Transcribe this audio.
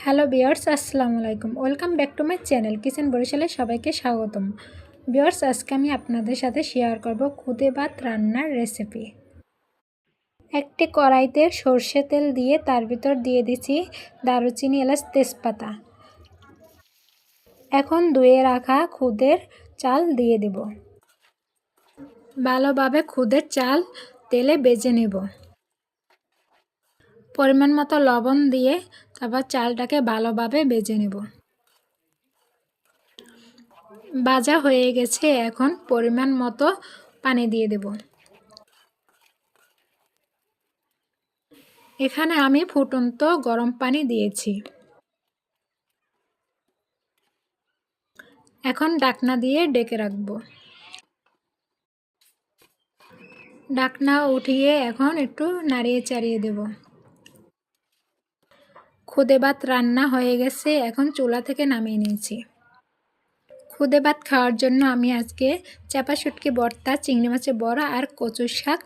Hello viewers, আসসালামু আলাইকুম। Welcome back to my channel kitchen বরিশালে সবাইকে স্বাগতম। ভিউয়ার্স, আজকে আমি আপনাদের সাথে শেয়ার করব খুদে ভাত রান্নার রেসিপি। একটি কড়াইতে সরষে তেল দিয়ে তার ভিতর দিয়ে দিচ্ছি দারুচিনি, এলাচ, তেজপাতা। এখন ধুয়ে রাখা খুদের চাল দিয়ে দেব। ভালোভাবে খুদের চাল তেলে ভেজে নেব। পরিমাণ মতো লবণ দিয়ে তারপর চালটাকে ভালোভাবে ভেজে নেব। ভাজা হয়ে গেছে, এখন পরিমাণ মতো পানি দিয়ে দেব। এখানে আমি ফুটন্ত গরম পানি দিয়েছি। এখন ঢাকনা দিয়ে ঢেকে রাখব। ঢাকনা উঠিয়ে এখন একটু নাড়িয়ে চাড়িয়ে দেব। খুদে ভাত রান্না হয়ে গেছে, এখন চুলা থেকে নামিয়ে নিয়েছি। খুদে ভাত খাওয়ার জন্য আমি আজকে চাপা শুটকি ভর্তা, চিংড়ি মাছের বড়া আর কচুর শাক